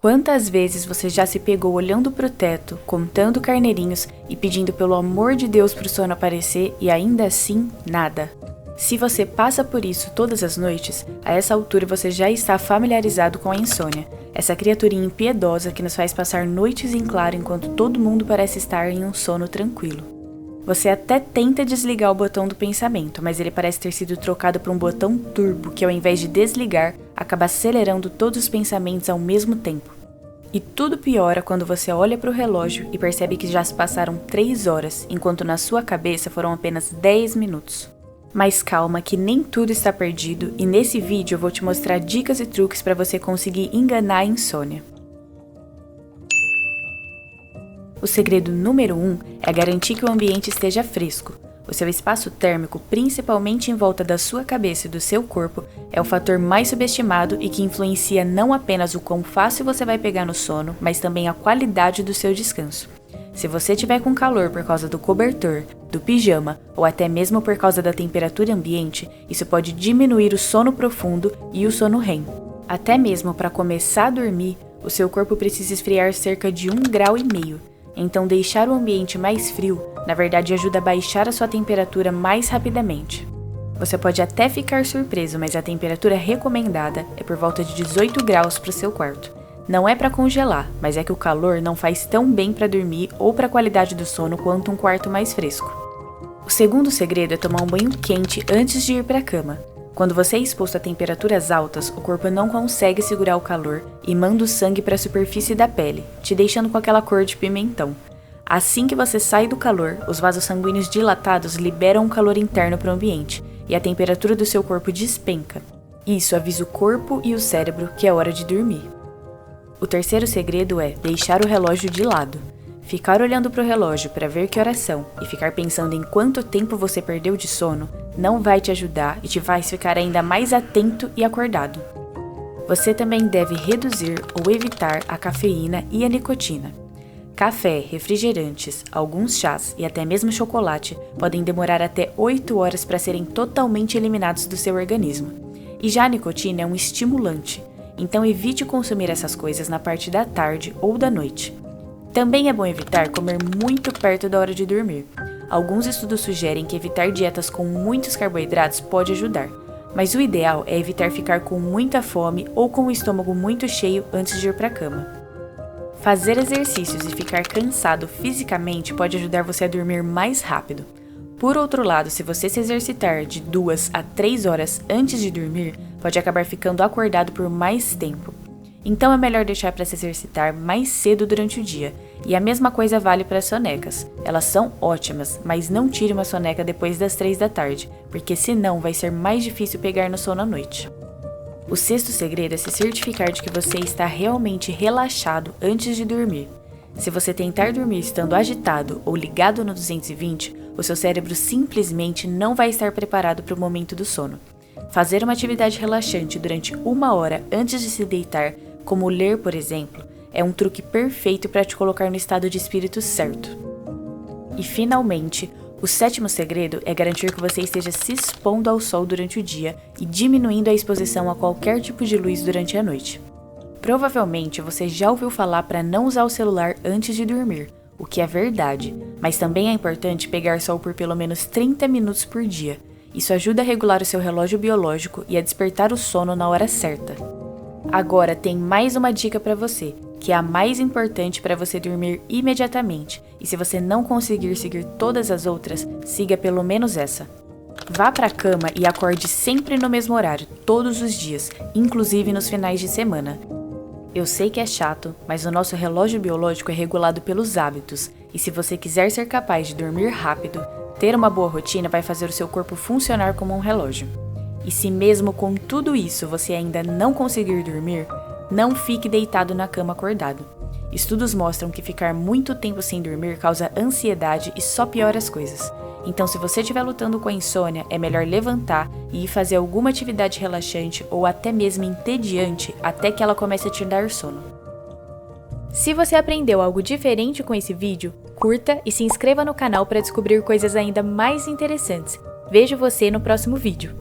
Quantas vezes você já se pegou olhando pro teto, contando carneirinhos e pedindo pelo amor de Deus pro sono aparecer e ainda assim, nada? Se você passa por isso todas as noites, a essa altura você já está familiarizado com a insônia, essa criaturinha impiedosa que nos faz passar noites em claro enquanto todo mundo parece estar em um sono tranquilo. Você até tenta desligar o botão do pensamento, mas ele parece ter sido trocado por um botão turbo que, ao invés de desligar, acaba acelerando todos os pensamentos ao mesmo tempo. E tudo piora quando você olha para o relógio e percebe que já se passaram 3 horas, enquanto na sua cabeça foram apenas 10 minutos. Mas calma que nem tudo está perdido e nesse vídeo eu vou te mostrar dicas e truques para você conseguir enganar a insônia. O segredo número 1 é garantir que o ambiente esteja fresco. O seu espaço térmico, principalmente em volta da sua cabeça e do seu corpo, é o fator mais subestimado e que influencia não apenas o quão fácil você vai pegar no sono, mas também a qualidade do seu descanso. Se você tiver com calor por causa do cobertor, do pijama ou até mesmo por causa da temperatura ambiente, isso pode diminuir o sono profundo e o sono REM. Até mesmo para começar a dormir, o seu corpo precisa esfriar cerca de 1,5 graus. Então deixar o ambiente mais frio, na verdade ajuda a baixar a sua temperatura mais rapidamente. Você pode até ficar surpreso, mas a temperatura recomendada é por volta de 18 graus para o seu quarto. Não é para congelar, mas é que o calor não faz tão bem para dormir ou para a qualidade do sono quanto um quarto mais fresco. O segundo segredo é tomar um banho quente antes de ir para a cama. Quando você é exposto a temperaturas altas, o corpo não consegue segurar o calor e manda o sangue para a superfície da pele, te deixando com aquela cor de pimentão. Assim que você sai do calor, os vasos sanguíneos dilatados liberam o calor interno para o ambiente e a temperatura do seu corpo despenca. Isso avisa o corpo e o cérebro que é hora de dormir. O terceiro segredo é deixar o relógio de lado. Ficar olhando para o relógio para ver que horas são e ficar pensando em quanto tempo você perdeu de sono não vai te ajudar e te faz ficar ainda mais atento e acordado. Você também deve reduzir ou evitar a cafeína e a nicotina. Café, refrigerantes, alguns chás e até mesmo chocolate podem demorar até 8 horas para serem totalmente eliminados do seu organismo. E já a nicotina é um estimulante, então evite consumir essas coisas na parte da tarde ou da noite. Também é bom evitar comer muito perto da hora de dormir. Alguns estudos sugerem que evitar dietas com muitos carboidratos pode ajudar, mas o ideal é evitar ficar com muita fome ou com o estômago muito cheio antes de ir para a cama. Fazer exercícios e ficar cansado fisicamente pode ajudar você a dormir mais rápido. Por outro lado, se você se exercitar de 2 a 3 horas antes de dormir, pode acabar ficando acordado por mais tempo. Então é melhor deixar para se exercitar mais cedo durante o dia. E a mesma coisa vale para as sonecas. Elas são ótimas, mas não tire uma soneca depois das 3 da tarde, porque senão vai ser mais difícil pegar no sono à noite. O sexto segredo é se certificar de que você está realmente relaxado antes de dormir. Se você tentar dormir estando agitado ou ligado no 220, o seu cérebro simplesmente não vai estar preparado para o momento do sono. Fazer uma atividade relaxante durante 1 hora antes de se deitar, como ler, por exemplo, é um truque perfeito para te colocar no estado de espírito certo. E finalmente, o sétimo segredo é garantir que você esteja se expondo ao sol durante o dia e diminuindo a exposição a qualquer tipo de luz durante a noite. Provavelmente você já ouviu falar para não usar o celular antes de dormir, o que é verdade, mas também é importante pegar sol por pelo menos 30 minutos por dia. Isso ajuda a regular o seu relógio biológico e a despertar o sono na hora certa. Agora tem mais uma dica para você, que é a mais importante para você dormir imediatamente, e se você não conseguir seguir todas as outras, siga pelo menos essa. Vá para a cama e acorde sempre no mesmo horário, todos os dias, inclusive nos finais de semana. Eu sei que é chato, mas o nosso relógio biológico é regulado pelos hábitos, e se você quiser ser capaz de dormir rápido, ter uma boa rotina vai fazer o seu corpo funcionar como um relógio. E se mesmo com tudo isso você ainda não conseguir dormir, não fique deitado na cama acordado. Estudos mostram que ficar muito tempo sem dormir causa ansiedade e só piora as coisas. Então, se você estiver lutando com a insônia, é melhor levantar e ir fazer alguma atividade relaxante ou até mesmo entediante até que ela comece a te dar sono. Se você aprendeu algo diferente com esse vídeo, curta e se inscreva no canal para descobrir coisas ainda mais interessantes. Vejo você no próximo vídeo.